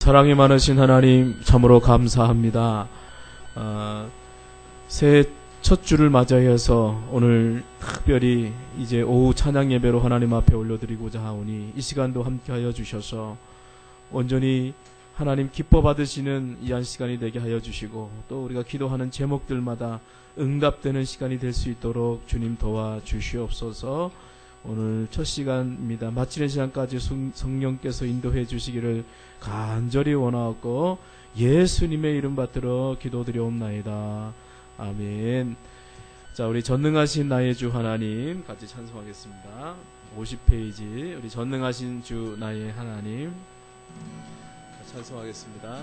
사랑이 많으신 하나님 참으로 감사합니다. 새해 첫 주를 맞이해서 오늘 특별히 이제 오후 찬양 예배로 하나님 앞에 올려드리고자 하오니 이 시간도 함께하여 주셔서 온전히 하나님 기뻐 받으시는 이 한 시간이 되게 하여 주시고 또 우리가 기도하는 제목들마다 응답되는 시간이 될 수 있도록 주님 도와 주시옵소서. 오늘 첫 시간입니다. 마치는 시간까지 성령께서 인도해 주시기를 간절히 원하고 예수님의 이름 받들어 기도드리옵나이다. 아멘. 자, 우리 전능하신 나의 주 하나님 같이 찬송하겠습니다. 50페이지 우리 전능하신 주 나의 하나님 찬송하겠습니다.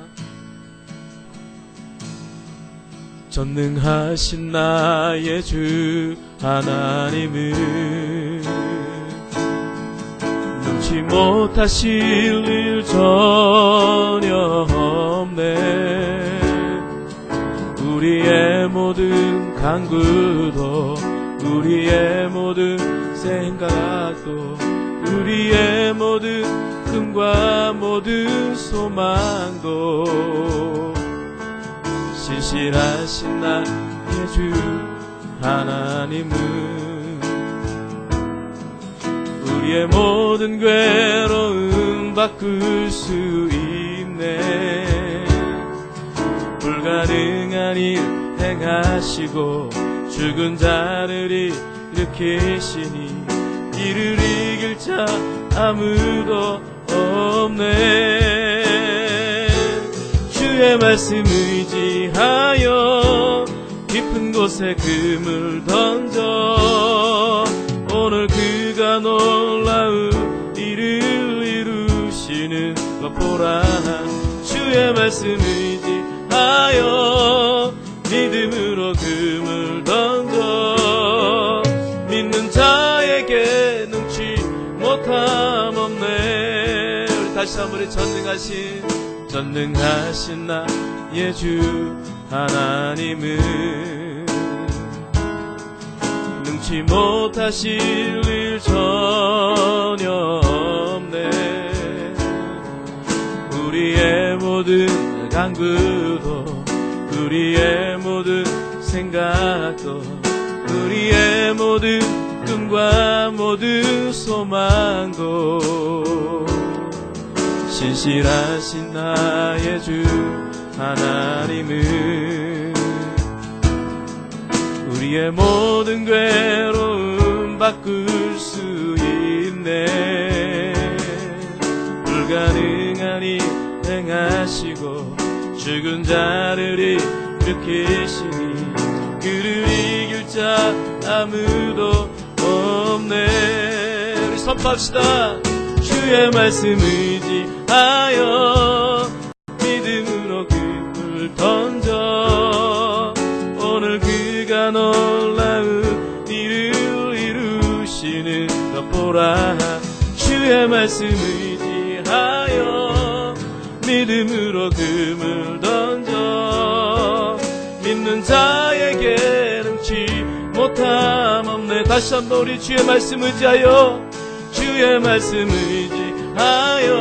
전능하신 나의 주 하나님은 능치 못하실 일 전혀 없네. 우리의 모든 간구도 우리의 모든 생각도 우리의 모든 꿈과 모든 소망도 신실하신 나의 주 하나님은 우리의 모든 괴로움 바꿀 수 있네. 불가능한 일 행하시고 죽은 자를 일으키시니 이를 이길 자 아무도 없네. 주의 말씀 의지하여 깊은 곳에 금을 던져 오늘 그가 놀라운 일을 이루시는 것 보라. 주의 말씀 의지하여 믿음으로 금을 던져 믿는 자에게 능치 못함 없네. 우리 다시 한번 전능하신 나의 주 하나님은 능치 못하실 일 전혀 없네. 우리의 모든 간구도 우리의 모든 생각도 우리의 모든 꿈과 모든 소망도 신실하신 나의 주 하나님은 우리의 모든 괴로움 바꿀 수 있네. 불가능한 일 행하시고 죽은 자를 일으키시니 그를 이길 자 아무도 없네. 우리 선포합시다. 주의 말씀 의지하여 믿음으로 금을 던져 오늘 그가 놀라운 일을 이루시는 것 보라. 주의 말씀 의지하여 믿음으로 금을 던져 믿는 자에게 능치 못함 없네. 다시 한번 우리 주의 말씀 의지하여 주의 말씀 의지하여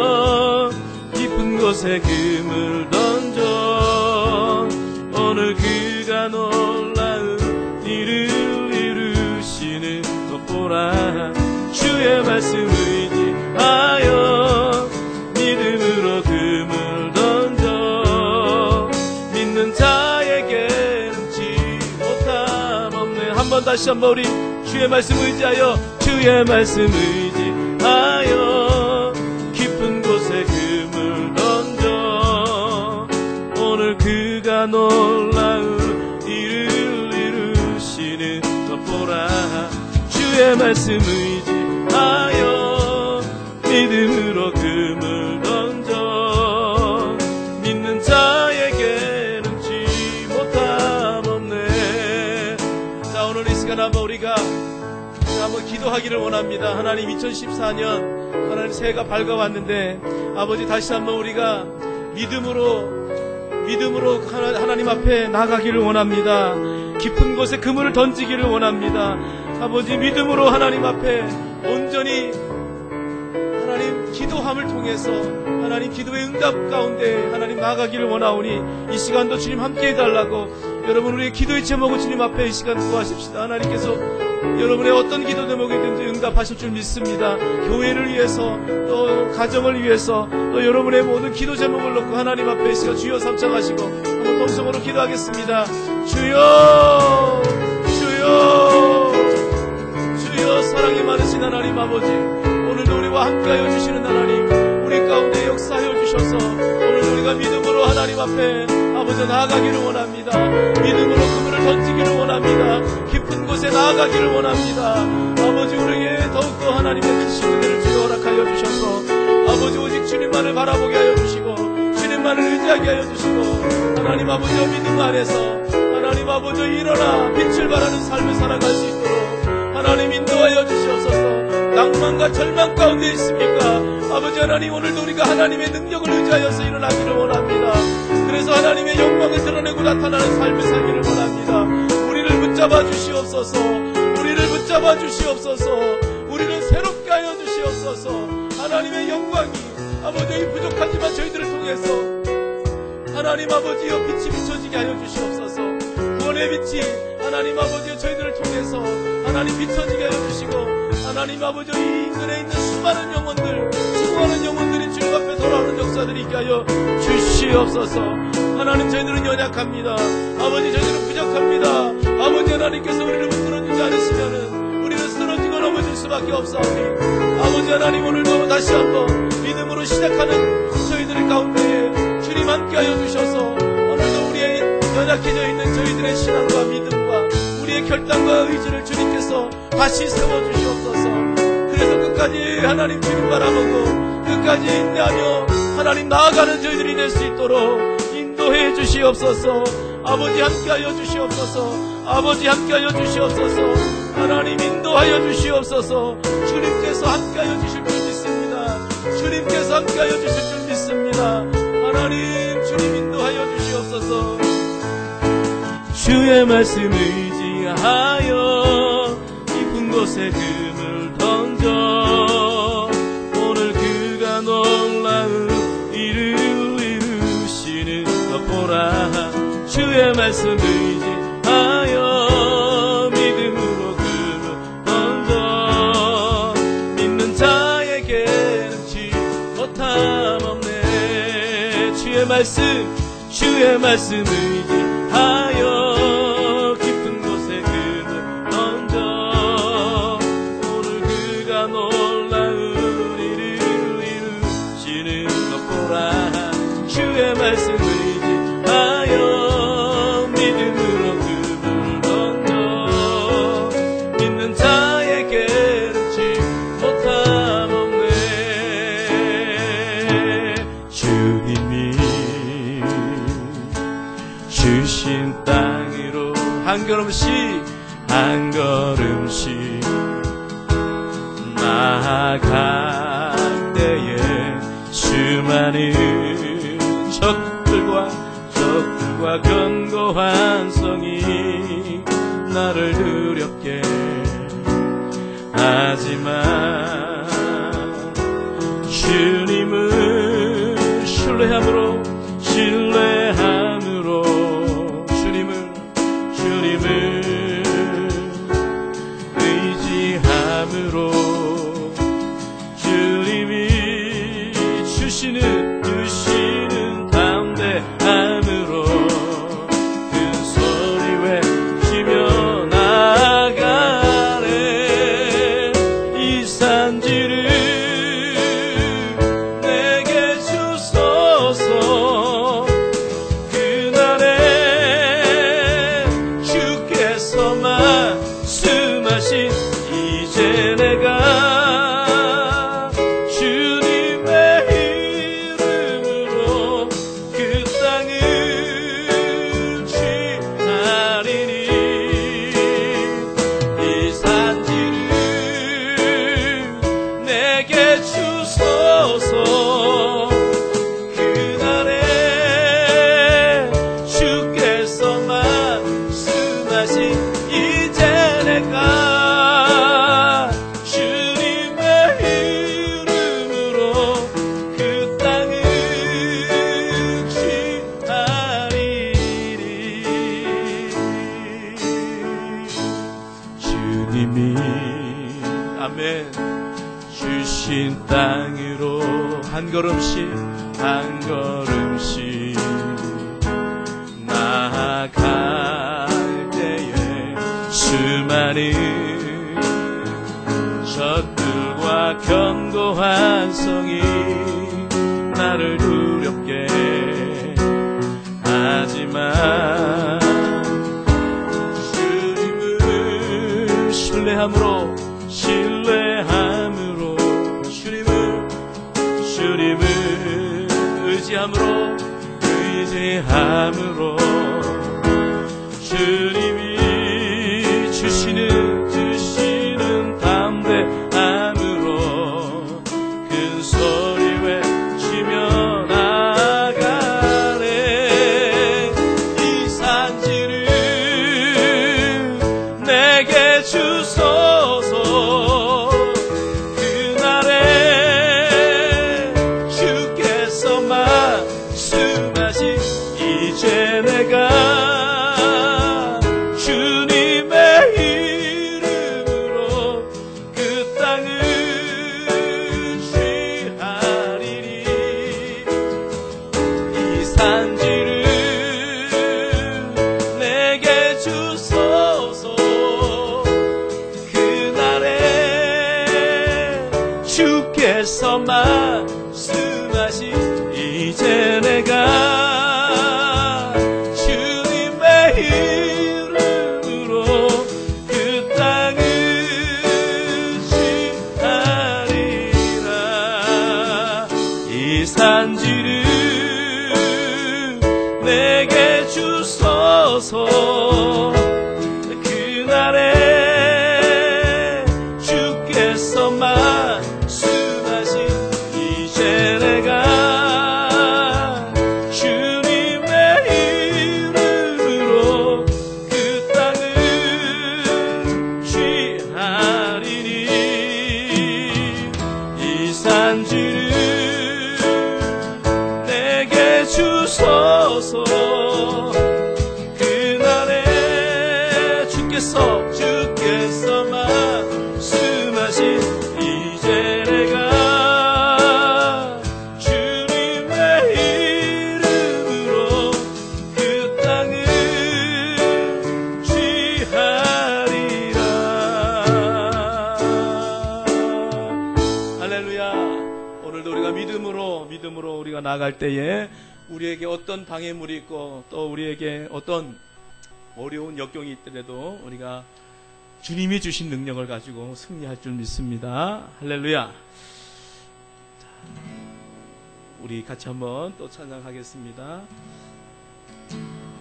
깊은 곳에 금을 던져 오늘 그가 놀라운 일을 이루시는 것 보라. 주의 말씀 의지하여 믿음으로 금을 던져 믿는 자에게 능치 못함 없네. 한번 다시 한번 우리 주의 말씀 의지하여 주의 말씀 의지하여 깊은 곳에 금을 던져 오늘 그가 놀라운 일을 이루시는 것 보라. 주의 말씀 의지하여 믿음으로 금을 던져 믿는 자에게 능치 못함 없네. 자, 오늘 이 시간 한번 우리가 한번 기도하기를 원합니다. 하나님 2014년 하나님 새해가 밝아왔는데 아버지 다시 한번 우리가 믿음으로 하나님 앞에 나가기를 원합니다. 깊은 곳에 그물을 던지기를 원합니다. 아버지 믿음으로 하나님 앞에 온전히 하나님 기도하며 기도함을 통해서 하나님 기도의 응답 가운데 하나님 나아가기를 원하오니 이 시간도 주님 함께 해달라고 여러분 우리의 기도의 제목을 주님 앞에 이 시간 구하십시다. 하나님께서 여러분의 어떤 기도 제목이든지 응답하실 줄 믿습니다. 교회를 위해서 또 가정을 위해서 또 여러분의 모든 기도 제목을 놓고 하나님 앞에 이 시간 주여 삼창하시고 한번 통성으로 기도하겠습니다. 주여 주여 주여 사랑이 많으신 하나님 아버지, 오늘도 우리와 함께하여 주시는 하나님, 우리 가운데 역사하여 주셔서 오늘 우리가 믿음으로 하나님 앞에 아버지 나아가기를 원합니다. 믿음으로 그분을 던지기를 원합니다. 깊은 곳에 나아가기를 원합니다. 아버지 우리에게 더욱더 하나님의 크신 은혜를 주여 허락하여 주셔서 아버지 오직 주님만을 바라보게 하여 주시고 주님만을 의지하게 하여 주시고 하나님 아버지의 믿음 안에서 하나님 아버지 일어나 빛을 발하는 삶을 살아갈 수 있도록 하나님 인도하여 주시옵소서. 낭만과 절망 가운데 있습니까? 아버지 하나님 오늘도 우리가 하나님의 능력을 의지하여서 일어나기를 원합니다. 그래서 하나님의 영광을 드러내고 나타나는 삶을 살기를 원합니다. 우리를 붙잡아 주시옵소서. 우리를 붙잡아 주시옵소서. 우리를 새롭게 하여 주시옵소서. 하나님의 영광이 아버지 부족하지만 저희들을 통해서 하나님 아버지여 빛이 비춰지게 하여 주시옵소서. 구원의 빛이 하나님 아버지여 저희들을 통해서 하나님 비춰지게 하여 주시고 하나님 아버지 이 인근에 있는 수많은 영혼들이 주님 앞에 돌아오는 역사들이 있게 하여 주시옵소서. 하나님 저희들은 연약합니다. 아버지 저희들은 부족합니다. 아버지 하나님께서 우리를 붙들어주지 않으시면은 우리는 쓰러지고 넘어질 수밖에 없사오니 아버지 하나님 오늘도 다시 한번 믿음으로 시작하는 저희들 가운데에 주님 함께하여 주셔서 오늘도 우리의 연약해져 있는 저희들의 신앙과 믿음과 우리의 결단과 의지를 주님께서 다시 세워주시옵소서. 그래서 끝까지 하나님 주님 바라보고 끝까지 인내하며 하나님 나아가는 저희들이 될 수 있도록 인도해 주시옵소서. 아버지 함께하여 주시옵소서. 아버지 함께하여 주시옵소서. 하나님 인도하여 주시옵소서. 주님께서 함께하여 주실 줄 믿습니다. 주님께서 함께하여 주실 줄 믿습니다. 하나님 주님 인도하여 주시옵소서. 주의 말씀 의지하여 깊은 곳에 금을 던져 오늘 그가 놀라운 일을 이루시는 것 보라. 주의 말씀 의지하여 믿음으로 금을 던져 믿는 자에게 능치 못함 없네. 주의 말씀 의지하여 깊은 곳에 금을 던져 오늘 그가 놀라운 일을 이루시는 것 보라. 주의 말씀 의지하여 믿음으로 금을 던져 믿는 자에게 능치 못함 없네. 주님이 주신 땅으로 한 걸음씩 나아갈 때에 수많은 적들과 견고한 성이 나를 두렵게 하지만 주님을 신뢰함으로 주님을 의지함으로 주님이 주시는 담대함으로 큰 소리 외치며 나아가네. 이 산지를 내게 주소서. 걸음씩 한 걸음씩 나아갈 때에 수많은 적들과 견고한 성이 나를 두렵게 하지만 주님을 신뢰함으로 주님을 의지함으로 주님이 주시는 담대함으로 큰 소리 외치며 나아가네. 이 산지를 내게 주소서. 그날에 주께서 말씀하신 이제 내가 주님의 이름으로 그 땅을 취하리니. 이 산지를 내게 주소서. 그날에 주께서 말씀하신 이제 내가 이름으로 그 땅을 취하리라. 이 산지를 내게 주소서. 그날에 주께서 말씀하신 이제 내가 내게 주소서. 그날에 주께서 말씀하신 이제 내가 주님의 이름으로 그 땅을 취하리라. 할렐루야. 오늘도 우리가 믿음으로 우리가 나아갈 때에 우리에게 어떤 방해물이 있고 또 우리에게 어떤 어려운 역경이 있더라도 우리가 주님이 주신 능력을 가지고 승리할 줄 믿습니다. 할렐루야. 우리 같이 한번 또 찬양하겠습니다.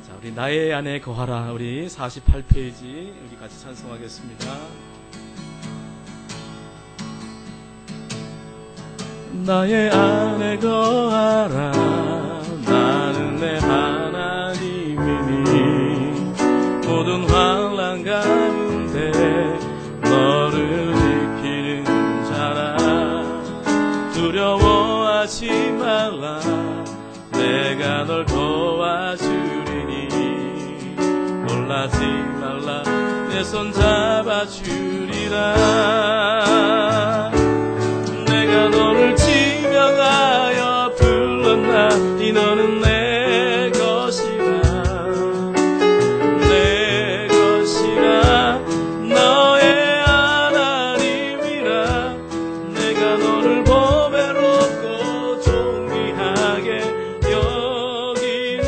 자, 우리 나의 안에 거하라. 우리 48페이지 우리 같이 찬송하겠습니다. 나의 안에 거하라. 나는 내 하나님이니 모든 환난 가운데 너를 지키는 자라. 두려워하지 말라. 내가 널 도와주리니 놀라지 말라. 내 손 잡아주리라. 내가 너를 지명하여 불렀나니 너는 내 것이라. 내 것이라. 너의 하나님이라. 내가 너를 보배롭고 존귀하게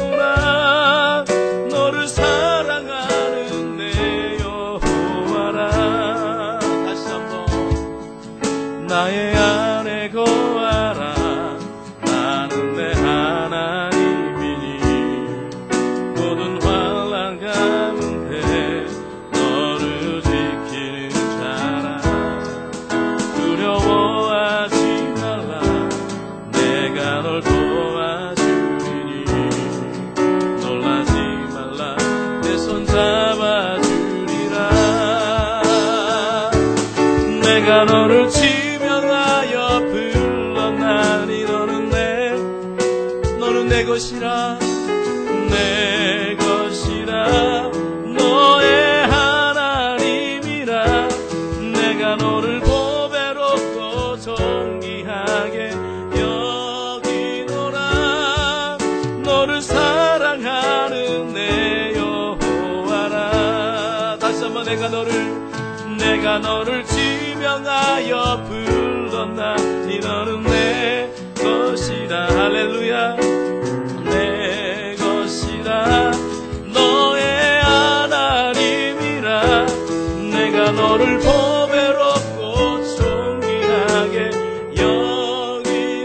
여기노라. 너를 사랑하는 내 여호와라. 다시 한번 나의 안에 거하라. 나는 내 하나님이니 모든 환난 가운데 너를 지키는 자라. 두려워하지 말라. 내가 널 도와주리니 놀라지 말라. 내 손 잡아주리라. 내가 너를 지명하여 불렀나니 너는 내 것이라. 내 것이라. 너의 하나님이라. 내가 너를 보배롭고 존귀하게 여기노라. 내가 너를 지명하여 불렀나니 너는 내 것이다. 할렐루야. 내 것이다. 너의 하나님이라. 내가 너를 보배롭고 존귀하게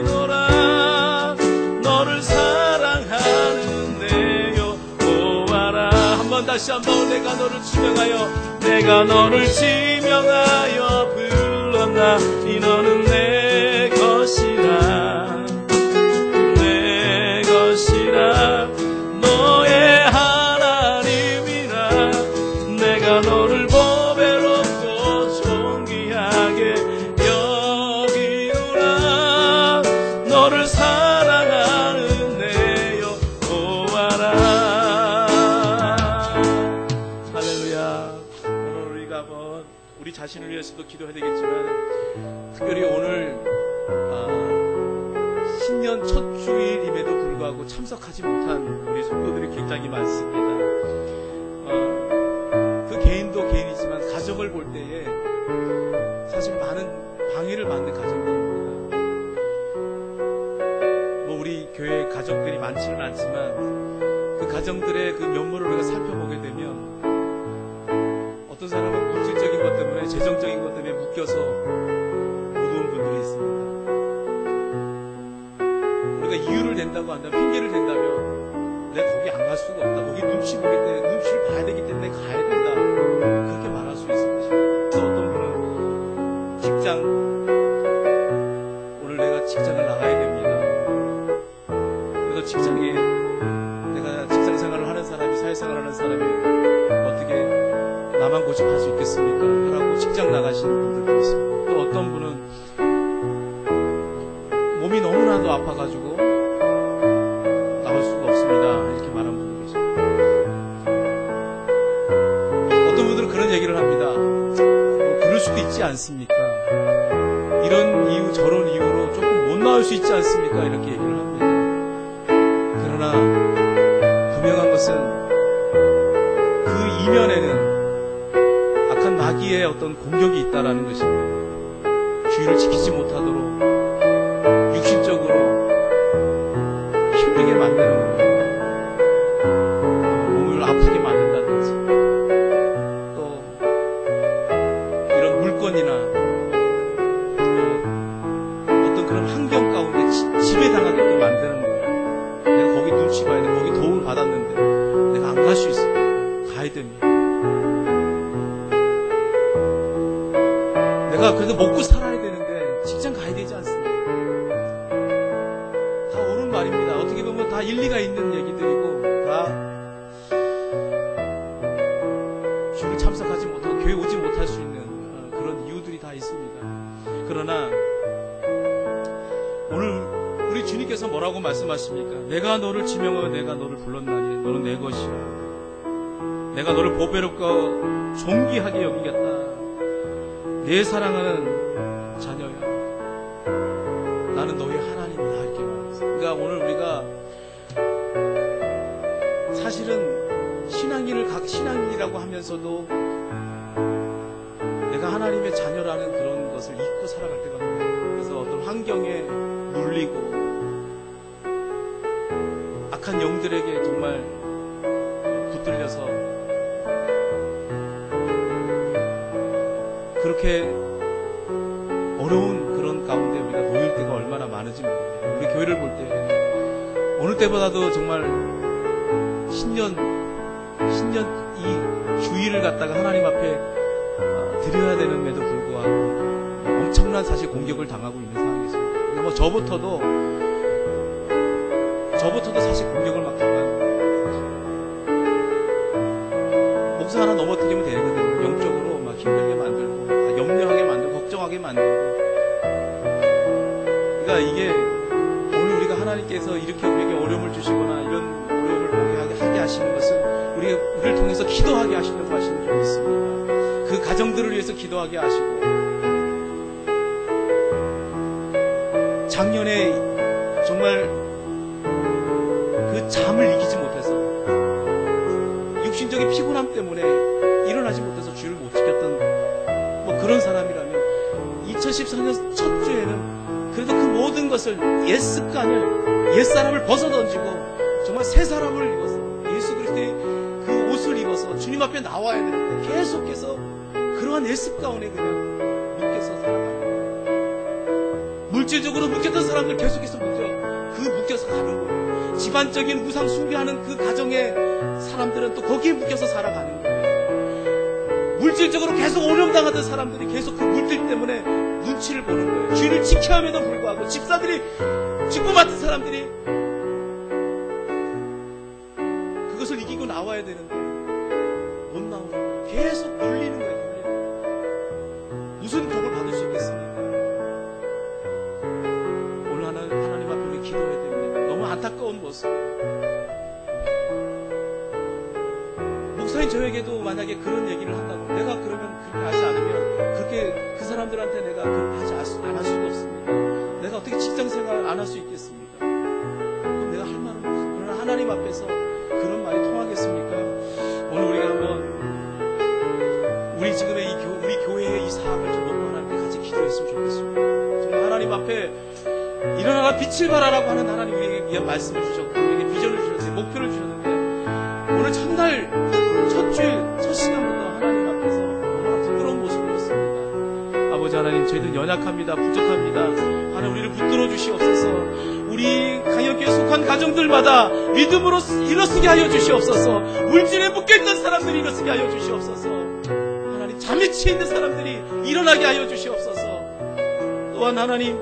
여기노라. 너를 사랑하는 내 여호와라. 한번 다시 한번 내가 너를 지명하여 내가 너를 지명하여 불렀나니 너는 내 것이라. 내 것이라. 너의 하나님이라. 내가 너를 보배롭고 존귀하게 여기노라. 너를 사랑하는 내 여호와라. 할렐루야. 오늘 우리가 우리 자신을 위해서도 기도해야 되겠지만 특별히 오늘 신년 첫 주일임에도 불구하고 참석하지 못한 우리 성도들이 굉장히 많습니다. 그 개인도 개인이지만 가정을 볼 때에 사실 많은 방해를 받는 가정들입니다. 우리 교회 가정들이 많지는 않지만 그 가정들의 그 면모를 우리가 살펴보게 되면 어떤 사람은 물질적인 것 때문에, 재정적인 것 때문에 묶여서 못 온 분들이 있습니다. 우리가 이유를 댄다고 한다면, 핑계를 댄다면 내가 거기 안 갈 수가 없다. 거기 눈치 보기 때문에, 눈치를 봐야 되기 때문에 가야 된다. 그렇게 말할 수 있을 것입니다. 그래서 어떤 분은 직장, 오늘 내가 직장을 나가야 됩니다. 그래서 직장에 내가 직장 생활을 하는 사람이, 사회생활을 하는 사람이 어떻게 나만 고집할 수 있겠습니까? 하라고 직장 나가시는 분들도 있습니다. 또 어떤 분은 몸이 너무나도 아파가지고 나올 수가 없습니다. 이렇게 말하는 분도 계십니다. 어떤 분들은 그런 얘기를 합니다. 그럴 수도 있지 않습니까? 이런 이유 저런 이유로 조금 못 나올 수 있지 않습니까? 이렇게 얘기를 합니다. 그러나 분명한 것은 그 이면에는 마귀의 어떤 공격이 있다라는 것입니다. 주의를 지키지 못하도록 육신적으로 힘들게 만드는 거예요. 몸을 아프게 만든다든지, 또 이런 물건이나 또 어떤 그런 환경 가운데 지배당하게끔 만드는 거예요. 내가 거기 눈치 봐야 돼. 거기 도움을 받았는데 내가 안 갈 수 있어. 가야 됩니다. 내가 그래도 먹고 살아야 되는데 직장 가야 되지 않습니까? 다 옳은 말입니다. 어떻게 보면 다 일리가 있는 얘기들이고 다 주를 참석하지 못하고 교회 오지 못할 수 있는 그런 이유들이 다 있습니다. 그러나 오늘 우리 주님께서 뭐라고 말씀하십니까? 내가 너를 지명하여 내가 너를 불렀나니 너는 내 것이라. 내가 너를 보배롭고 존귀하게 여기겠다. 내 사랑하는 자녀야. 나는 너의 하나님이다. 이렇게 말했어요. 그러니까 오늘 우리가 사실은 신앙인이라고 하면서도 내가 하나님의 자녀라는 그런 것을 잊고 살아갈 때가 많아요. 그래서 어떤 환경에 눌리고 악한 영들에게 정말 붙들려서 그렇게 어려운 그런 가운데 우리가 놓일 때가 얼마나 많은지 모릅니다. 우리 교회를 볼 때 어느 때보다도 정말 신년 이 주일을 갖다가 하나님 앞에 드려야 되는데도 불구하고 엄청난 사실 공격을 당하고 있는 상황이 있습니다. 그러니까 뭐 저부터도 사실 공격을 막 당하는 거예요. 목사 하나 넘어뜨리면 되거든요. 영적으로 막 힘들게 만들고 염려하게 만들고 걱정하게 만들고. 그러니까 이게 오늘 우리가 하나님께서 이렇게 우리에게 어려움을 주시거나 이런 어려움을 하게 하시는 것은 우리를 통해서 기도하게 하시려고 하시는 점이 있습니다. 그 가정들을 위해서 기도하게 하시고, 작년에 정말 그 잠을 이기지 못해서 육신적인 피곤함 때문에 일어나지 못해서 주를 못 지켰던 뭐 그런 사람이라면 2014년 첫 주에는 그래도 그 모든 것을 옛 습관을, 옛 사람을 벗어던지고 정말 새 사람을 입어서 예수 그리스도의 그 옷을 입어서 주님 앞에 나와야 되는데 계속해서 그러한 옛 습관에 그냥 묶여서 살아가는 거예요. 물질적으로 묶였던 사람들 계속해서 묶여서 가는 거예요. 집안적인 우상 숭배하는 그 가정의 사람들은 또 거기에 묶여서 살아가는 거예요. 물질적으로 계속 오염당하던 사람들이 계속 그 물질 때문에 눈치를 보는 거예요. 주인을 지켜야 함에도 불구하고 집사들이, 직분 맡은 사람들이 그것을 이기고 나와야 되는데 못 나오는 거예요. 계속 눌리는 거예요. 무슨 복을 받을 수 있겠습니까? 오늘 하나님 앞에 우리 기도해야 됩니다. 너무 안타까운 모습. 목사님 저에게도 만약에 그런 얘기를 한다고, 내가 그러면 그렇게 하지 않으면 그렇게 그 사람들한테 내가 그렇게 안 할 수도 없습니다. 내가 어떻게 직장생활 안 할 수 있겠습니까? 그럼 내가 할 말은 없습니다. 그러나 하나님 앞에서 그런 말이 통하겠습니까? 오늘 우리가 한번 우리 지금의 우리 교회의 이 사항을 좀 놓고 하나님께 같이 기도했으면 좋겠습니다. 정말 하나님 앞에 일어나라 빛을 발하라고 하는 하나님 우리에게 위한 말씀을 주셨고 우리에게 비전을 주셨어요. 목표를 주셨는데 오늘 첫날 첫 주일 첫 시간부터 하나님 앞에서 너무나 부끄러운 모습을 보였습니다. 아버지 하나님, 저희들 연약합니다. 부족합니다. 하나님 우리를 붙들어 주시옵소서. 우리 강역교에 속한 가정들마다 믿음으로 일어서게 하여 주시옵소서. 물질에 묶여있는 사람들이 일어서게 하여 주시옵소서. 하나님 잠에 취해 있는 사람들이 일어나게 하여 주시옵소서. 또한 하나님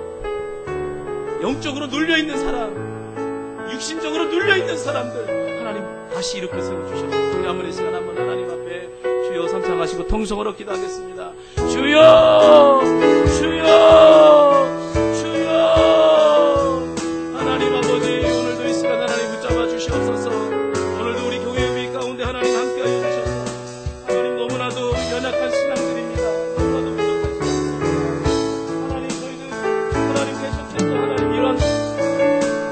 영적으로 눌려있는 사람, 육신적으로 눌려있는 사람들 하나님 다시 이렇게 세워주셔서 우리 한번 이 시간 한번 하나님 앞에 주여 삼창하시고 통성으로 기도하겠습니다. 주여 주여 주여. 하나님 아버지, 오늘도 이 시간 하나님 붙잡아 주시옵소서. 오늘도 우리 교회 위 가운데 하나님 함께하여 주셔서 하나님 너무나도 연약한 신앙들입니다. 너무나도 부족한 신앙들입니다. 하나님 저희들 하나님 계속해서 하나님 이런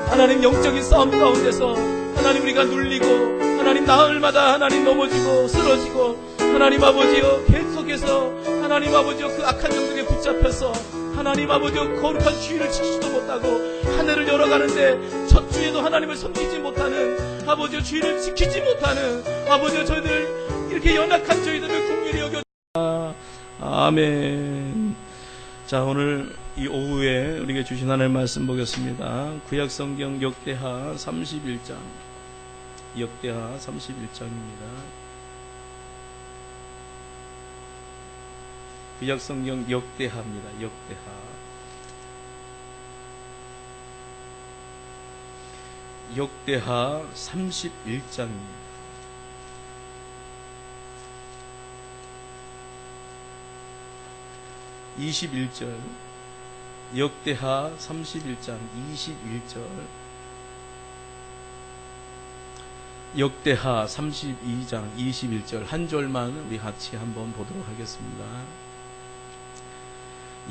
하나님 영적인 싸움 가운데서 하나님 우리가 눌리고 하나님 나흘마다 하나님 넘어지고 쓰러지고 하나님 아버지여 계속해서 하나님 아버지여 그 악한 영들에 붙잡혀서 하나님 아버지여 거룩한 주의를 지키지도 못하고 한 해를 열어가는데 첫 주에도 하나님을 섬기지 못하는 아버지여 주의를 지키지 못하는 아버지여 저희들 이렇게 연약한 저희들을 긍휼히 여겨. 아멘. 자, 오늘 이 오후에 우리에게 주신 하나님의 말씀 보겠습니다. 구약성경 역대하 31장 역대하 31장입니다. 구약성경 역대하입니다. 역대하 31장입니다. 역대하 31장 21절, 역대하 32장 21절 한 절만 우리 같이 한번 보도록 하겠습니다.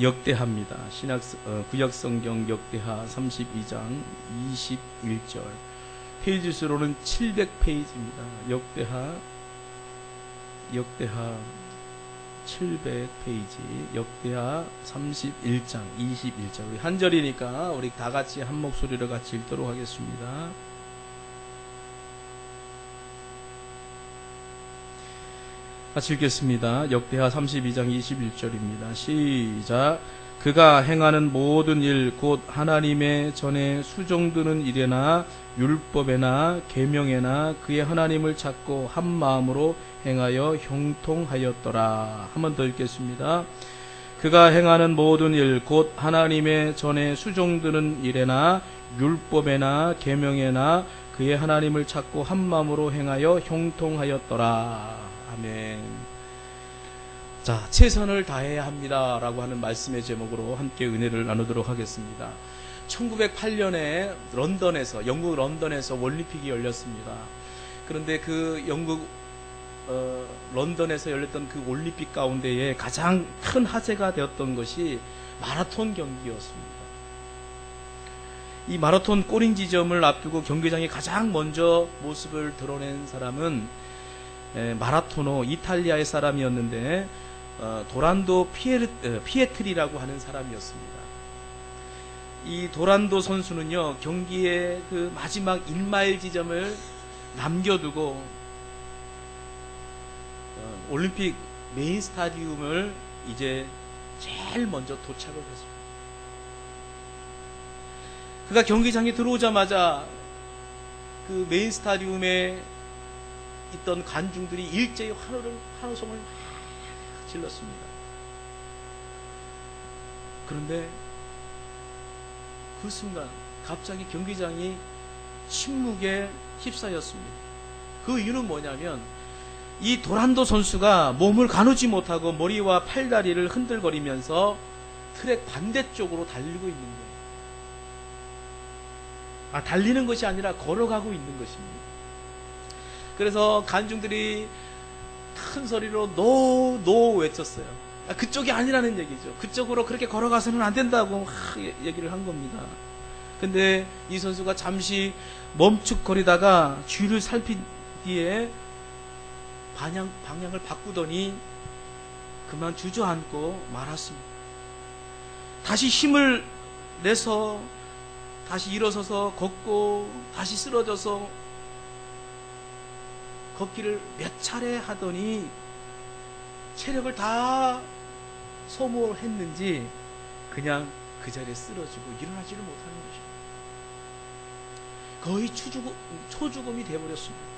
역대하입니다. 구약성경 역대하 32장 21절. 페이지 수로는 700페이지입니다. 역대하 700페이지 역대하 31장 21절. 우리 한 절이니까 우리 다 같이 한 목소리로 같이 읽도록 하겠습니다. 같이 읽겠습니다. 역대하 32장 21절입니다. 시작. 그가 행하는 모든 일 곧 하나님의 전에 수종드는 일에나 율법에나 계명에나 그의 하나님을 찾고 한 마음으로 행하여 형통하였더라. 한 번 더 읽겠습니다. 그가 행하는 모든 일 곧 하나님의 전에 수종드는 일에나 율법에나 계명에나 그의 하나님을 찾고 한 마음으로 행하여 형통하였더라. 아멘. 자, 최선을 다해야 합니다 라고 하는 말씀의 제목으로 함께 은혜를 나누도록 하겠습니다. 1908년에 런던에서, 영국 런던에서 올림픽이 열렸습니다. 그런데 그 영국 런던에서 열렸던 그 올림픽 가운데에 가장 큰 화제가 되었던 것이 마라톤 경기였습니다. 이 마라톤 꼬링 지점을 앞두고 경기장에 가장 먼저 모습을 드러낸 사람은 마라토노, 이탈리아의 사람이었는데 도란도 피에트리라고 하는 사람이었습니다. 이 도란도 선수는요, 경기의 그 마지막 1마일 지점을 남겨두고 올림픽 메인 스타디움을 이제 제일 먼저 도착을 했습니다. 그가 경기장에 들어오자마자 그 메인 스타디움에 있던 관중들이 일제히 환호성을 막 질렀습니다. 그런데 그 순간 갑자기 경기장이 침묵에 휩싸였습니다. 그 이유는 뭐냐면 이 도란도 선수가 몸을 가누지 못하고 머리와 팔다리를 흔들거리면서 트랙 반대쪽으로 달리고 있는 거예요. 달리는 것이 아니라 걸어가고 있는 것입니다. 그래서 관중들이 큰 소리로 노 외쳤어요. 그쪽이 아니라는 얘기죠. 그쪽으로 그렇게 걸어가서는 안 된다고 얘기를 한 겁니다. 근데 이 선수가 잠시 멈칫거리다가 뒤를 살핀 뒤에 방향을 바꾸더니 그만 주저앉고 말았습니다. 다시 힘을 내서 다시 일어서서 걷고 다시 쓰러져서 걷기를 몇 차례 하더니 체력을 다 소모했는지 그냥 그 자리에 쓰러지고 일어나지를 못하는 것입니다. 거의 초죽음이 되어버렸습니다.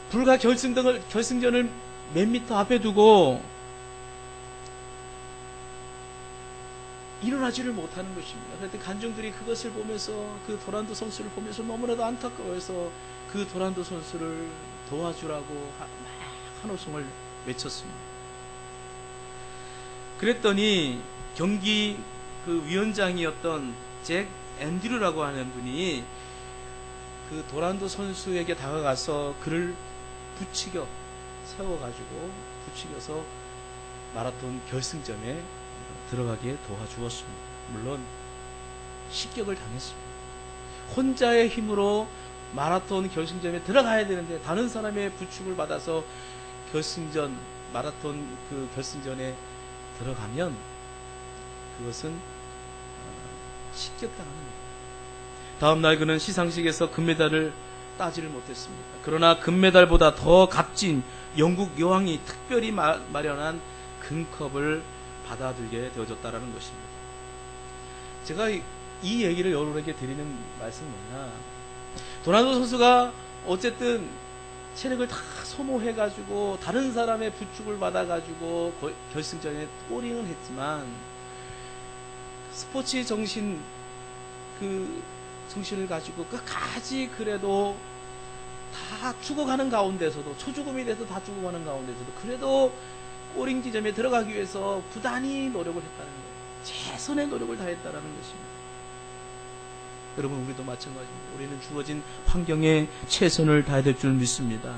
불과 결승전을 몇 미터 앞에 두고 일어나지를 못하는 것입니다. 그런데 관중들이 그것을 보면서 그 도란도 선수를 보면서 너무나도 안타까워해서 그 도란도 선수를 도와주라고 막 환호성을 외쳤습니다. 그랬더니 경기 그 위원장이었던 잭 앤드류라고 하는 분이 그 도란도 선수에게 다가가서 그를 부추겨 세워가지고 부추겨서 마라톤 결승점에 들어가게 도와주었습니다. 물론 식격을 당했습니다. 혼자의 힘으로 마라톤 결승점에 들어가야 되는데 다른 사람의 부축을 받아서 마라톤 그 결승전에 들어가면 그것은 식격당하는 겁니다. 다음날 그는 시상식에서 금메달을 따지를 못했습니다. 그러나 금메달보다 더 값진 영국 여왕이 특별히 마련한 금컵을 받아들게 되어졌다라는 것입니다. 제가 이 얘기를 여러분에게 드리는 말씀은 뭐냐, 도란도 선수가 어쨌든 체력을 다 소모해가지고 다른 사람의 부축을 받아가지고 결승전에 꼬링은 했지만 스포츠 정신 그 정신을 가지고 끝까지 그래도 다 죽어가는 가운데서도 초죽음이 돼서 다 죽어가는 가운데서도 그래도 꼬링 지점에 들어가기 위해서 부단히 노력을 했다는 거예요. 최선의 노력을 다했다는 것입니다. 여러분, 우리도 마찬가지입니다. 우리는 주어진 환경에 최선을 다해야 될 줄 믿습니다.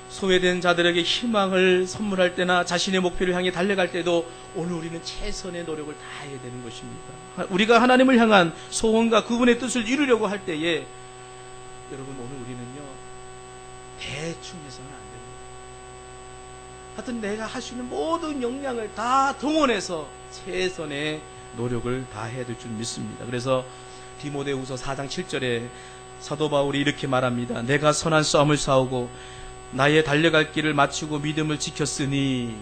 소외된 자들에게 희망을 선물할 때나 자신의 목표를 향해 달려갈 때도 오늘 우리는 최선의 노력을 다해야 되는 것입니다. 우리가 하나님을 향한 소원과 그분의 뜻을 이루려고 할 때에 여러분, 오늘 우리는요 대충 해서는 안 됩니다. 하여튼 내가 할 수 있는 모든 역량을 다 동원해서 최선의 노력을 다해야 될 줄 믿습니다. 그래서 디모데후서 4장 7절에 사도 바울이 이렇게 말합니다. 내가 선한 싸움을 싸우고 나의 달려갈 길을 마치고 믿음을 지켰으니,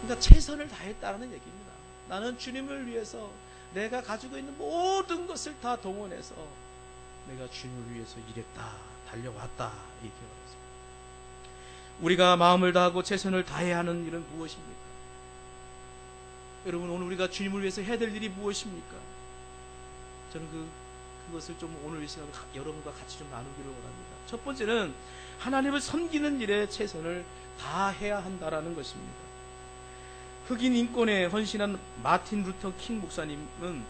그러니까 최선을 다했다는 얘기입니다. 나는 주님을 위해서 내가 가지고 있는 모든 것을 다 동원해서 내가 주님을 위해서 일했다, 달려왔다, 이렇게 말했습니다. 우리가 마음을 다하고 최선을 다해야 하는 일은 무엇입니까? 여러분, 오늘 우리가 주님을 위해서 해야 될 일이 무엇입니까? 저는 그것을 좀 오늘 이 시간 여러분과 같이 좀 나누기를 원합니다. 첫 번째는 하나님을 섬기는 일에 최선을 다해야 한다라는 것입니다. 흑인 인권에 헌신한 마틴 루터 킹 목사님은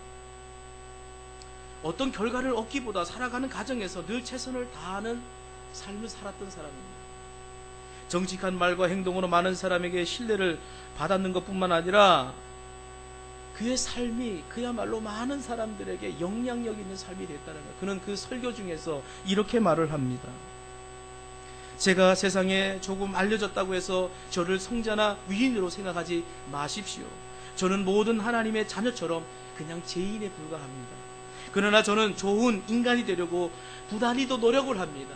어떤 결과를 얻기보다 살아가는 과정에서 늘 최선을 다하는 삶을 살았던 사람입니다. 정직한 말과 행동으로 많은 사람에게 신뢰를 받았는 것뿐만 아니라 그의 삶이 그야말로 많은 사람들에게 영향력 있는 삶이 됐다는 거예요. 그는 그 설교 중에서 이렇게 말을 합니다. 제가 세상에 조금 알려졌다고 해서 저를 성자나 위인으로 생각하지 마십시오. 저는 모든 하나님의 자녀처럼 그냥 죄인에 불과합니다. 그러나 저는 좋은 인간이 되려고 부단히도 노력을 합니다.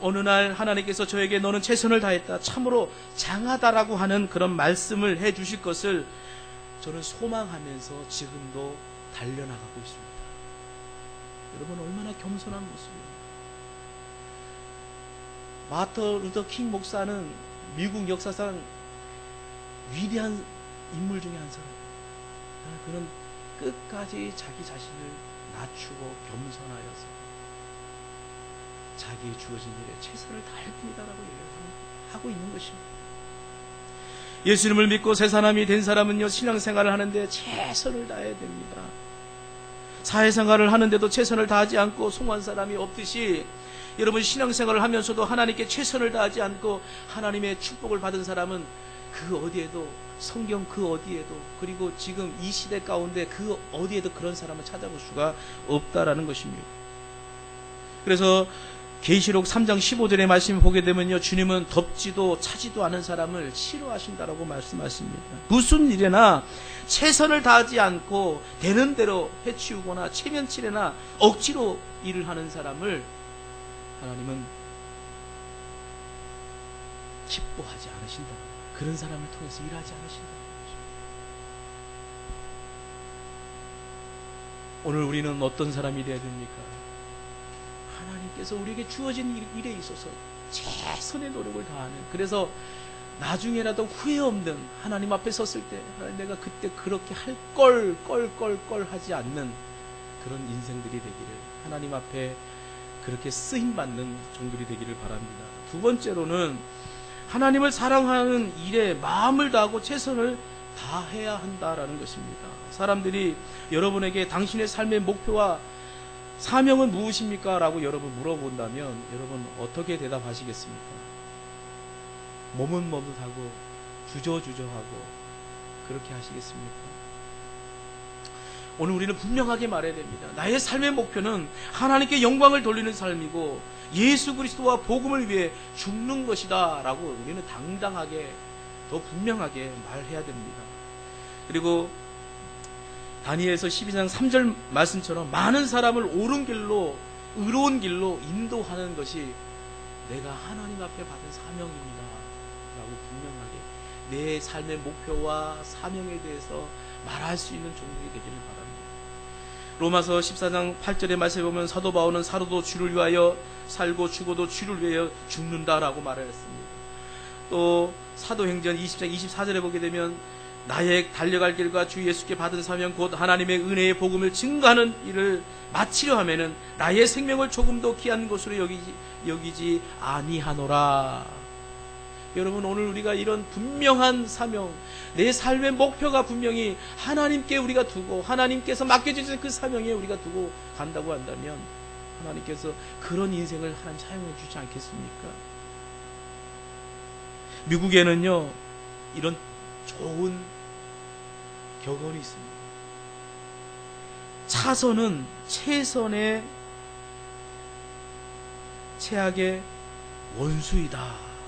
어느 날 하나님께서 저에게 너는 최선을 다했다, 참으로 장하다라고 하는 그런 말씀을 해 주실 것을 저는 소망하면서 지금도 달려나가고 있습니다. 여러분, 얼마나 겸손한 모습입니다. 마터 루터 킹 목사는 미국 역사상 위대한 인물 중에 한 사람이에요. 그는 끝까지 자기 자신을 낮추고 겸손하여서 자기의 주어진 일에 최선을 다할 뿐이다라고 얘기하고 있는 것입니다. 예수님을 믿고 새 사람이 된 사람은요, 신앙생활을 하는데 최선을 다해야 됩니다. 사회생활을 하는데도 최선을 다하지 않고 송한 사람이 없듯이, 여러분, 신앙생활을 하면서도 하나님께 최선을 다하지 않고 하나님의 축복을 받은 사람은 그 어디에도, 성경 그 어디에도, 그리고 지금 이 시대 가운데 그 어디에도 그런 사람을 찾아볼 수가 없다라는 것입니다. 그래서 계시록 3장 15절의 말씀을 보게 되면요, 주님은 덥지도 차지도 않은 사람을 싫어하신다라고 말씀하십니다. 무슨 일에나 최선을 다하지 않고 되는 대로 해치우거나 체면치레나 억지로 일을 하는 사람을 하나님은 기뻐하지 않으신다. 그런 사람을 통해서 일하지 않으신다. 오늘 우리는 어떤 사람이 되어야 됩니까? 하나님께서 우리에게 주어진 일에 있어서 최선의 노력을 다하는, 그래서 나중에라도 후회 없는, 하나님 앞에 섰을 때 하나님, 내가 그때 그렇게 할 걸 하지 않는 그런 인생들이 되기를, 하나님 앞에 그렇게 쓰임받는 종들이 되기를 바랍니다. 두 번째로는 하나님을 사랑하는 일에 마음을 다하고 최선을 다해야 한다라는 것입니다. 사람들이 여러분에게 당신의 삶의 목표와 사명은 무엇입니까? 라고 여러분 물어본다면 여러분 어떻게 대답하시겠습니까? 머뭇머뭇하고 주저주저하고 그렇게 하시겠습니까? 오늘 우리는 분명하게 말해야 됩니다. 나의 삶의 목표는 하나님께 영광을 돌리는 삶이고 예수 그리스도와 복음을 위해 죽는 것이다 라고 우리는 당당하게, 더 분명하게 말해야 됩니다. 그리고 다니엘서 12장 3절 말씀처럼 많은 사람을 옳은 길로, 의로운 길로 인도하는 것이 내가 하나님 앞에 받은 사명입니다 라고 분명하게 내 삶의 목표와 사명에 대해서 말할 수 있는 종들이 되기를 바랍니다. 로마서 14장 8절의 말씀에 보면 사도 바울은 살아도 주를 위하여 살고 죽어도 주를 위하여 죽는다라고 말했습니다. 또 사도행전 20장 24절에 보게 되면 나의 달려갈 길과 주 예수께 받은 사명 곧 하나님의 은혜의 복음을 증거하는 일을 마치려 하면은 나의 생명을 조금도 귀한 것으로 여기지 아니하노라. 여러분, 오늘 우리가 이런 분명한 사명, 내 삶의 목표가 분명히 하나님께 우리가 두고 하나님께서 맡겨주신 그 사명에 우리가 두고 간다고 한다면 하나님께서 그런 인생을 하나님 사용해 주지 않겠습니까? 미국에는요, 이런 좋은 격언이 있습니다. 차선은 최선의 최악의 원수이다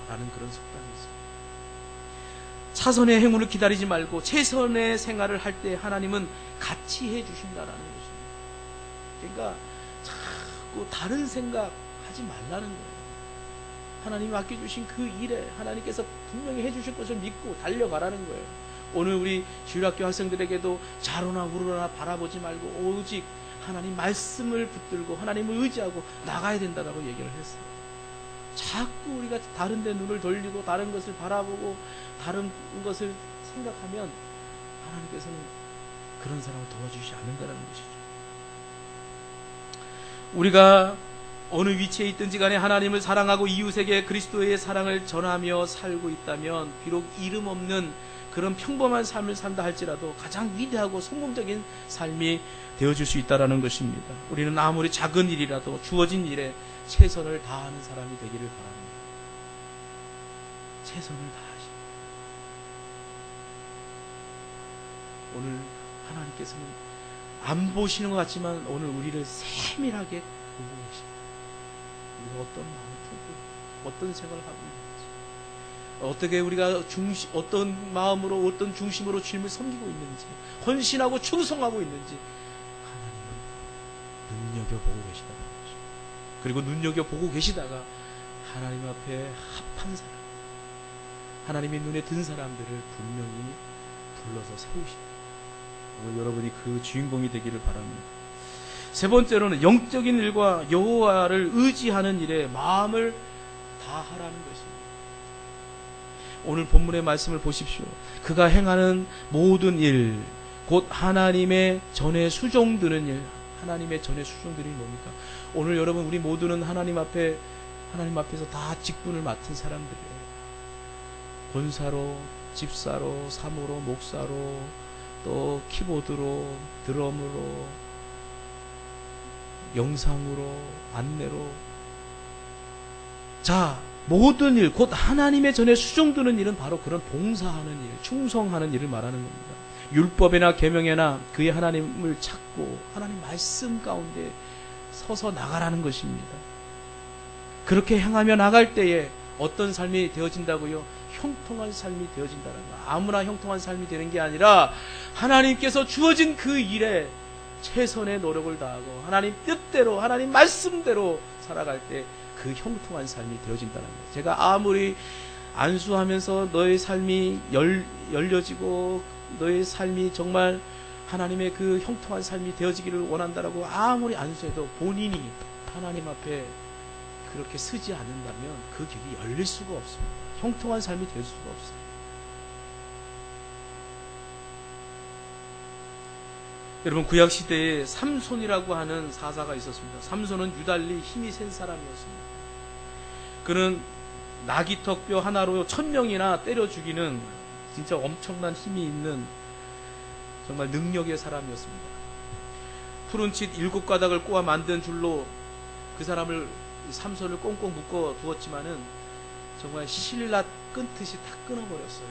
라는 그런 속담이 있습니다. 차선의 행운을 기다리지 말고 최선의 생활을 할 때 하나님은 같이 해주신다라는 것입니다. 그러니까 자꾸 다른 생각 하지 말라는 거예요. 하나님이 맡겨주신 그 일에 하나님께서 분명히 해주실 것을 믿고 달려가라는 거예요. 오늘 우리 주일학교 학생들에게도 좌로나 우로나 바라보지 말고 오직 하나님 말씀을 붙들고 하나님을 의지하고 나가야 된다라고 얘기를 했어요. 자꾸 우리가 다른 데 눈을 돌리고 다른 것을 바라보고 다른 것을 생각하면 하나님께서는 그런 사람을 도와주시지 않는다는 것이죠. 우리가 어느 위치에 있든지 간에 하나님을 사랑하고 이웃에게 그리스도의 사랑을 전하며 살고 있다면 비록 이름 없는 그런 평범한 삶을 산다 할지라도 가장 위대하고 성공적인 삶이 되어줄 수 있다는 것입니다. 우리는 아무리 작은 일이라도 주어진 일에 최선을 다하는 사람이 되기를 바랍니다. 최선을 다하시고 오늘 하나님께서는 안 보시는 것 같지만 오늘 우리를 세밀하게 보고 계십니다. 우리가 어떤 마음을 품고 어떤 생각을 하고 있는지, 어떻게 우리가 어떤 마음으로, 어떤 중심으로 주님을 섬기고 있는지, 헌신하고 충성하고 있는지 하나님은 눈여겨보고 계시다는 거죠. 그리고 눈여겨보고 계시다가 하나님 앞에 합한 사람, 하나님의 눈에 든 사람들을 분명히 불러서 세우십니다. 오늘 여러분이 그 주인공이 되기를 바랍니다. 세 번째로는 영적인 일과 여호와를 의지하는 일에 마음을 다하라는 것입니다. 오늘 본문의 말씀을 보십시오. 그가 행하는 모든 일, 곧 하나님의 전에 수종드는 일. 하나님의 전에 수종드는 일이 뭡니까? 오늘 여러분 우리 모두는 하나님 앞에서 다 직분을 맡은 사람들이에요. 권사로, 집사로, 사모로, 목사로, 또 키보드로, 드럼으로, 영상으로, 안내로. 자, 모든 일, 곧 하나님의 전에 수종드는 일은 바로 그런 봉사하는 일, 충성하는 일을 말하는 겁니다. 율법이나 계명에나 그의 하나님을 찾고 하나님 말씀 가운데 서서 나가라는 것입니다. 그렇게 행하며 나갈 때에 어떤 삶이 되어진다고요? 형통한 삶이 되어진다는 거예요. 아무나 형통한 삶이 되는 게 아니라 하나님께서 주어진 그 일에 최선의 노력을 다하고 하나님 뜻대로, 하나님 말씀대로 살아갈 때 그 형통한 삶이 되어진다는 거예요. 제가 아무리 안수하면서 너의 삶이 열려지고 너의 삶이 정말 하나님의 그 형통한 삶이 되어지기를 원한다라고 아무리 안수해도 본인이 하나님 앞에 그렇게 쓰지 않는다면 그 길이 열릴 수가 없습니다. 형통한 삶이 될 수가 없어요. 여러분, 구약시대에 삼손이라고 하는 사사가 있었습니다. 삼손은 유달리 힘이 센 사람이었습니다. 그는 나귀턱뼈 하나로 1000명이나 때려 죽이는 진짜 엄청난 힘이 있는 정말 능력의 사람이었습니다. 푸른 칫 7가닥을 꼬아 만든 줄로 그 사람을, 삼손을 꽁꽁 묶어 두었지만은 정말 실라 끊듯이 다 끊어버렸어요.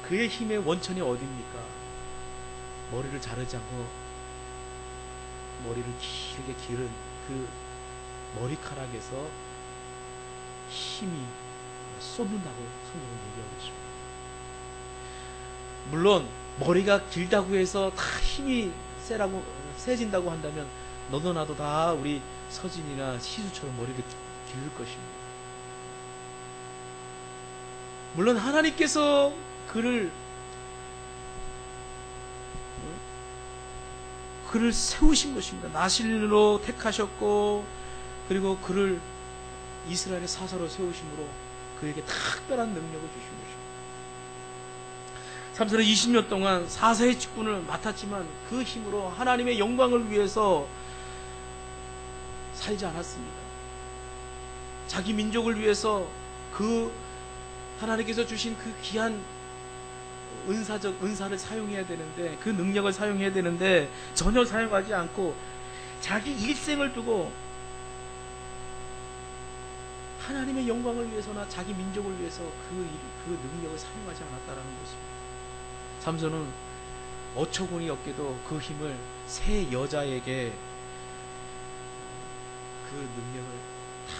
그의 힘의 원천이 어디입니까? 머리를 자르지 않고 머리를 길게 기른 그 머리카락에서 힘이 쏟는다고 성경은 얘기하고 있습니다. 물론 머리가 길다고 해서 다 힘이 세진다고 한다면 너도 나도 다 우리 서진이나 시수처럼 머리를 기를 것입니다. 물론 하나님께서 그를 세우신 것입니다. 나실로 택하셨고, 그리고 그를 이스라엘의 사사로 세우심으로 그에게 특별한 능력을 주신 것입니다. 삼손은 20년 동안 사사의 직분을 맡았지만 그 힘으로 하나님의 영광을 위해서 살지 않았습니다. 자기 민족을 위해서 그 하나님께서 주신 그 귀한 은사를 사용해야 되는데, 그 능력을 사용해야 되는데 전혀 사용하지 않고 자기 일생을 두고 하나님의 영광을 위해서나 자기 민족을 위해서 그 능력을 사용하지 않았다라는 것입니다. 삼손은 어처구니 없게도 그 힘을 세 여자에게 그 능력을 다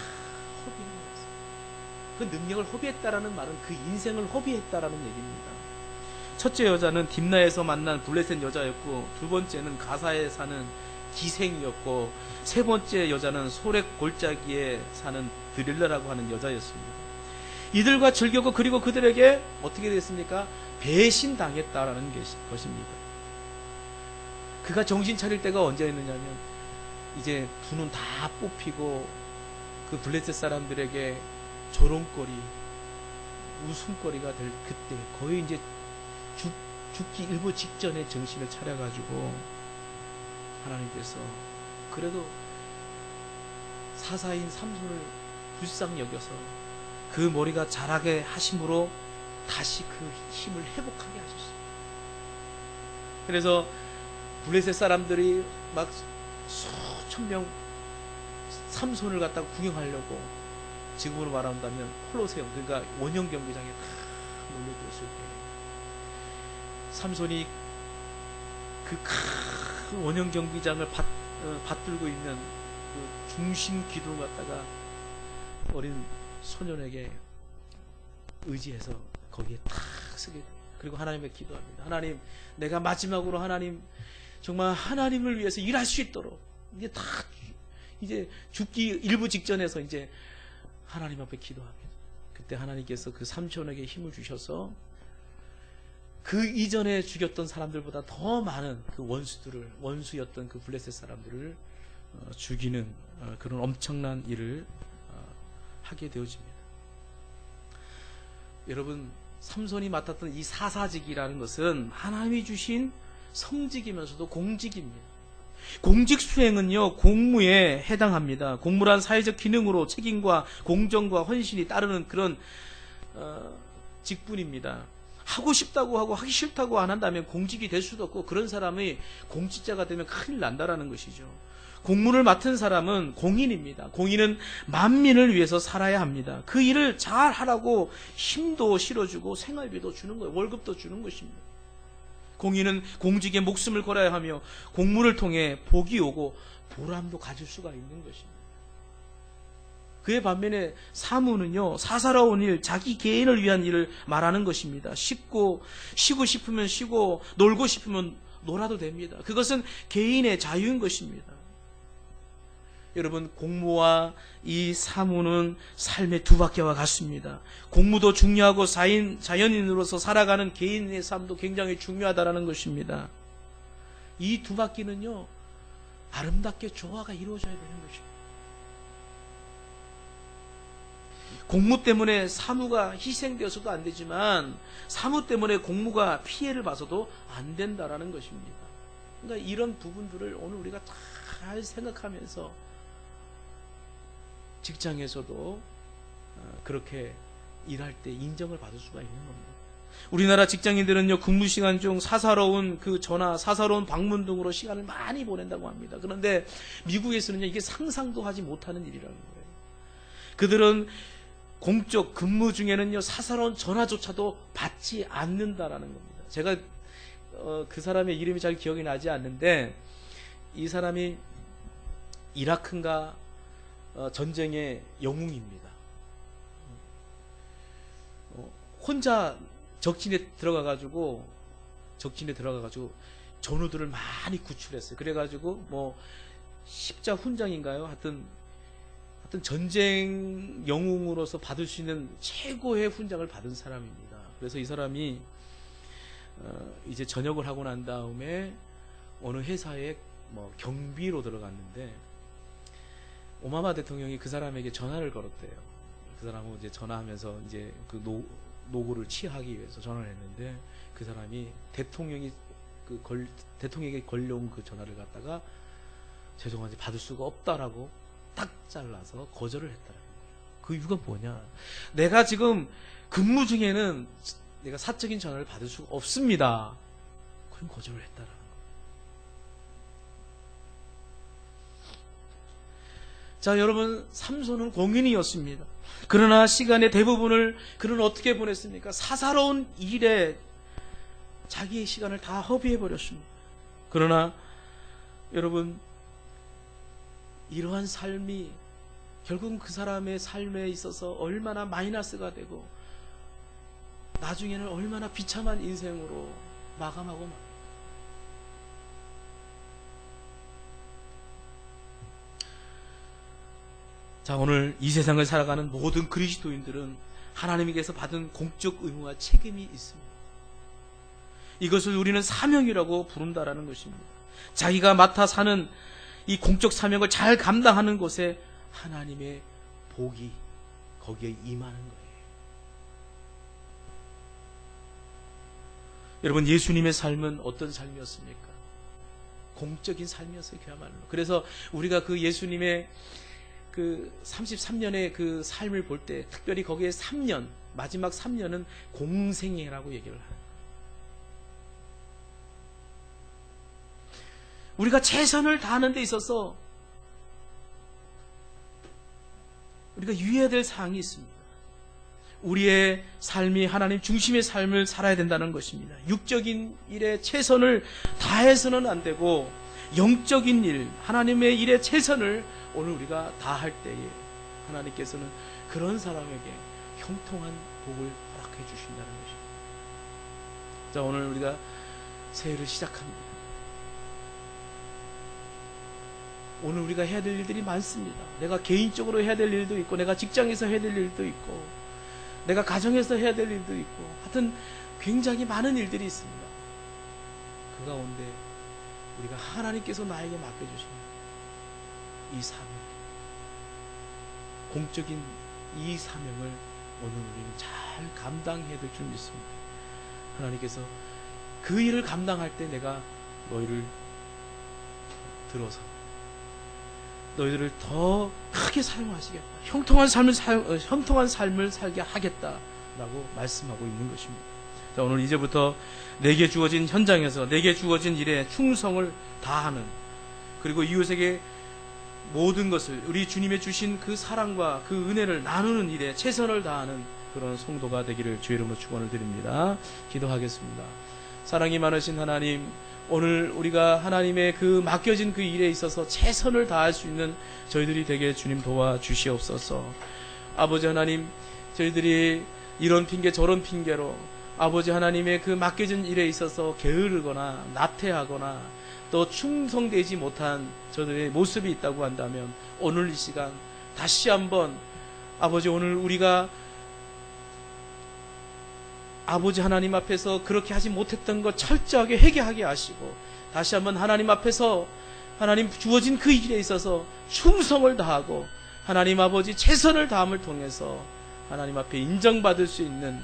허비한 거였어요. 그 능력을 허비했다라는 말은 그 인생을 허비했다라는 얘기입니다. 첫째 여자는 딥나에서 만난 블레셋 여자였고, 두 번째는 가사에 사는 기생이었고, 세 번째 여자는 소렉 골짜기에 사는 드릴라라고 하는 여자였습니다. 이들과 즐겼고, 그리고 그들에게 어떻게 됐습니까? 배신당했다라는 것입니다. 그가 정신 차릴 때가 언제였느냐면 이제 두 눈 다 뽑히고 그 블레셋 사람들에게 조롱거리, 웃음거리가 될 그때, 거의 이제 죽기 일보 직전에 정신을 차려가지고 하나님께서 그래도 사사인 삼손을 불쌍히 여겨서 그 머리가 자라게 하심으로 다시 그 힘을 회복하게 하셨어요. 그래서 블레셋 사람들이 막 수천 명 삼손을 갖다가 구경하려고, 지금으로 말한다면 콜로세움, 그러니까 원형 경기장에 다 몰려들었을 때 삼손이 그 큰 원형 경기장을 받들고 있는 그 중심 기둥을 갖다가 어린 소년에게 의지해서 거기에 탁 쓰게 돼요. 그리고 하나님께 기도합니다. 하나님, 내가 마지막으로 하나님, 정말 하나님을 위해서 일할 수 있도록 이제 죽기 일부 직전에서 이제 하나님 앞에 기도합니다. 그때 하나님께서 그 삼촌에게 힘을 주셔서 그 이전에 죽였던 사람들보다 더 많은 그 원수였던 그 블레셋 사람들을 죽이는 그런 엄청난 일을 하게 되어집니다. 여러분, 삼손이 맡았던 이 사사직이라는 것은 하나님이 주신 성직이면서도 공직입니다. 공직 수행은요, 공무에 해당합니다. 공무란 사회적 기능으로 책임과 공정과 헌신이 따르는 그런 직분입니다. 하고 싶다고 하고 하기 싫다고 안 한다면 공직이 될 수도 없고, 그런 사람이 공직자가 되면 큰일 난다라는 것이죠. 공무를 맡은 사람은 공인입니다. 공인은 만민을 위해서 살아야 합니다. 그 일을 잘 하라고 힘도 실어주고 생활비도 주는 거예요. 월급도 주는 것입니다. 공인은 공직에 목숨을 걸어야 하며 공무를 통해 복이 오고 보람도 가질 수가 있는 것입니다. 그의 반면에 사무는요, 사사로운 일, 자기 개인을 위한 일을 말하는 것입니다. 쉬고 싶으면 쉬고 놀고 싶으면 놀아도 됩니다. 그것은 개인의 자유인 것입니다. 여러분, 공무와 이 사무는 삶의 두 바퀴와 같습니다. 공무도 중요하고 자연인으로서 살아가는 개인의 삶도 굉장히 중요하다는 것입니다. 이 두 바퀴는요, 아름답게 조화가 이루어져야 되는 것입니다. 공무 때문에 사무가 희생되어서도 안 되지만, 사무 때문에 공무가 피해를 봐서도 안 된다라는 것입니다. 그러니까 이런 부분들을 오늘 우리가 잘 생각하면서 직장에서도 그렇게 일할 때 인정을 받을 수가 있는 겁니다. 우리나라 직장인들은요, 근무 시간 중 사사로운 그 전화, 사사로운 방문 등으로 시간을 많이 보낸다고 합니다. 그런데 미국에서는요, 이게 상상도 하지 못하는 일이라는 거예요. 그들은 공적 근무 중에는요, 사사로운 전화조차도 받지 않는다라는 겁니다. 제가 그 사람의 이름이 잘 기억이 나지 않는데, 이 사람이 이라크인가 전쟁의 영웅입니다. 혼자 적진에 들어가가지고 전우들을 많이 구출했어요. 그래가지고 뭐 십자 훈장인가요? 하여튼 전쟁 영웅으로서 받을 수 있는 최고의 훈장을 받은 사람입니다. 그래서 이 사람이 이제 전역을 하고 난 다음에 어느 회사에 뭐 경비로 들어갔는데, 오바마 대통령이 그 사람에게 전화를 걸었대요. 그 사람은 이제 전화하면서 이제 그 노고를 취하기 위해서 전화를 했는데, 그 사람이 대통령에게 걸려온 그 전화를 갖다가 죄송한데 받을 수가 없다라고 딱 잘라서 거절을 했다라는 거예요. 그 이유가 뭐냐? 내가 지금 근무 중에는 내가 사적인 전화를 받을 수가 없습니다. 그럼 거절을 했다라는 거예요. 자, 여러분, 삼손은 공인이었습니다. 그러나 시간의 대부분을 그는 어떻게 보냈습니까? 사사로운 일에 자기의 시간을 다 허비해버렸습니다. 그러나 여러분, 이러한 삶이 결국은 그 사람의 삶에 있어서 얼마나 마이너스가 되고 나중에는 얼마나 비참한 인생으로 마감하고 맙니다. 자, 오늘 이 세상을 살아가는 모든 그리스도인들은 하나님께서 받은 공적 의무와 책임이 있습니다. 이것을 우리는 사명이라고 부른다라는 것입니다. 자기가 맡아 사는 이 공적 사명을 잘 감당하는 곳에 하나님의 복이 거기에 임하는 거예요. 여러분, 예수님의 삶은 어떤 삶이었습니까? 공적인 삶이었어요, 그야말로. 그래서 우리가 그 예수님의 그 33년의 그 삶을 볼 때 특별히 거기에 3년, 마지막 3년은 공생애라고 얘기를 해요. 우리가 최선을 다하는 데 있어서 우리가 유의해야 될 사항이 있습니다. 우리의 삶이 하나님 중심의 삶을 살아야 된다는 것입니다. 육적인 일에 최선을 다해서는 안 되고 영적인 일, 하나님의 일에 최선을 오늘 우리가 다할 때에 하나님께서는 그런 사람에게 형통한 복을 허락해 주신다는 것입니다. 자, 오늘 우리가 새해를 시작합니다. 오늘 우리가 해야 될 일들이 많습니다. 내가 개인적으로 해야 될 일도 있고, 내가 직장에서 해야 될 일도 있고, 내가 가정에서 해야 될 일도 있고, 하여튼 굉장히 많은 일들이 있습니다. 그 가운데 우리가 하나님께서 나에게 맡겨주신 이 사명, 공적인 이 사명을 오늘 우리는 잘 감당해야 될 줄 믿습니다. 하나님께서 그 일을 감당할 때 내가 너희를 들어서 너희들을 더 크게 사용하시겠다, 형통한 삶을 살게 하겠다라고 말씀하고 있는 것입니다. 자, 오늘 이제부터 내게 주어진 현장에서 내게 주어진 일에 충성을 다하는, 그리고 이웃에게 모든 것을 우리 주님의 주신 그 사랑과 그 은혜를 나누는 일에 최선을 다하는 그런 성도가 되기를 주의 이름으로 축원을 드립니다. 기도하겠습니다. 사랑이 많으신 하나님, 오늘 우리가 하나님의 그 맡겨진 그 일에 있어서 최선을 다할 수 있는 저희들이 되게 주님 도와주시옵소서. 아버지 하나님, 저희들이 이런 핑계 저런 핑계로 아버지 하나님의 그 맡겨진 일에 있어서 게으르거나 나태하거나 또 충성되지 못한 저들의 모습이 있다고 한다면, 오늘 이 시간 다시 한번 아버지, 오늘 우리가 아버지 하나님 앞에서 그렇게 하지 못했던 것 철저하게 회개하게 하시고, 다시 한번 하나님 앞에서 하나님 주어진 그 일에 있어서 충성을 다하고 하나님 아버지 최선을 다함을 통해서 하나님 앞에 인정받을 수 있는,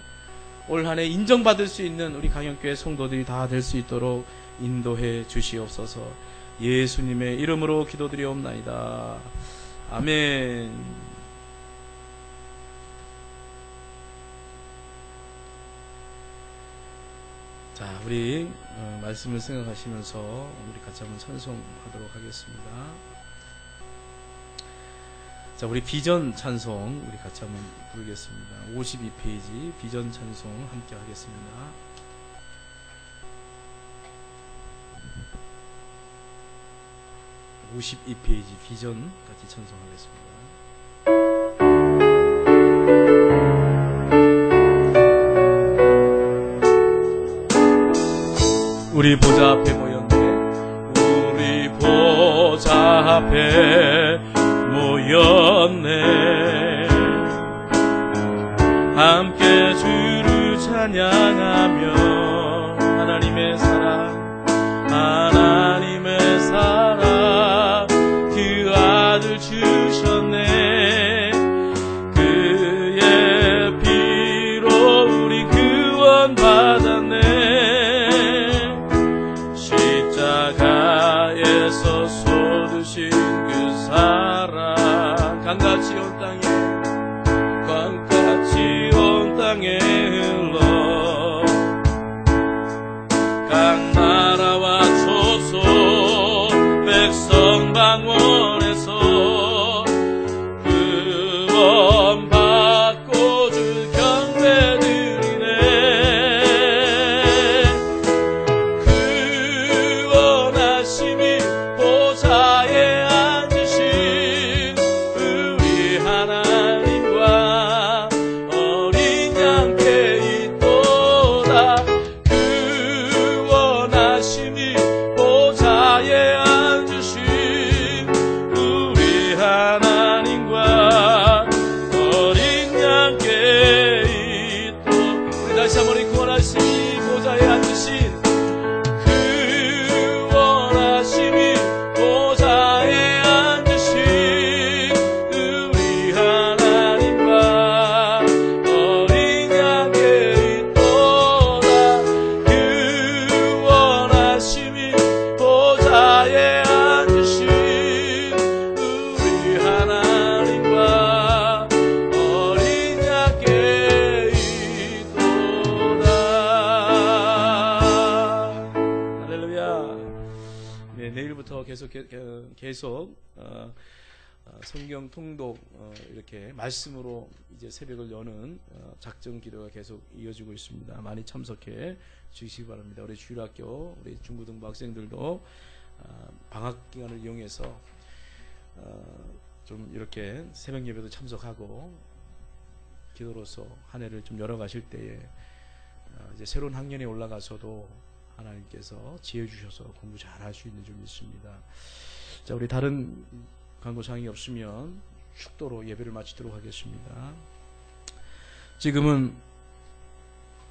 올 한 해 인정받을 수 있는 우리 강영교회 성도들이 다 될 수 있도록 인도해 주시옵소서. 예수님의 이름으로 기도드리옵나이다. 아멘. 자, 우리 말씀을 생각하시면서 우리 같이 한번 찬송하도록 하겠습니다. 자, 우리 비전 찬송 우리 같이 한번 부르겠습니다. 52페이지 비전 찬송 함께 하겠습니다. 52페이지 비전 같이 찬송하겠습니다. 우리 보좌 앞에 모였네. 우리 보좌 앞에 모였네. 함께 주를 찬양하며 하나님의 사랑, 하나님의 사랑, 그 아들 주셨네. 그의 피로 우리 구원 받았네. 십자가에서 쏟으신 그 사랑, 강같이 온 땅에, 강같이 온 땅에 흘러 각 나라와 족속 백성 방언에서 구원 받고 주 경배 드리네. 구원하심이 보좌에 앉으신 우리 하나님과 어린 양께 있도다. 구원하심이 보좌에 앉으신 우리 하나님과 어린 양께 있도다. 우리 다시 한번 이 구원하심이 보좌에 앉으신, 구원하심이 보좌에 앉으신 우리 하나님과 어린 양께 있도다. 구원하심이 보좌에 앉으신 우리 하나님과 어린 양께 있도다. 할렐루야. 네, 내일부터 계속 성경 통독 이렇게 말씀으로 이제 새벽을 여는 작정 기도가 계속 이어지고 있습니다. 많이 참석해 주시기 바랍니다. 우리 주일학교, 우리 중고등부 학생들도 방학 기간을 이용해서 좀 이렇게 새벽 예배도 참석하고 기도로서 한 해를 좀 열어가실 때에 이제 새로운 학년에 올라가서도 하나님께서 지혜 주셔서 공부 잘 할 수 있는 줄 믿습니다. 자, 우리 다른 광고사항이 없으면 축도로 예배를 마치도록 하겠습니다. 지금은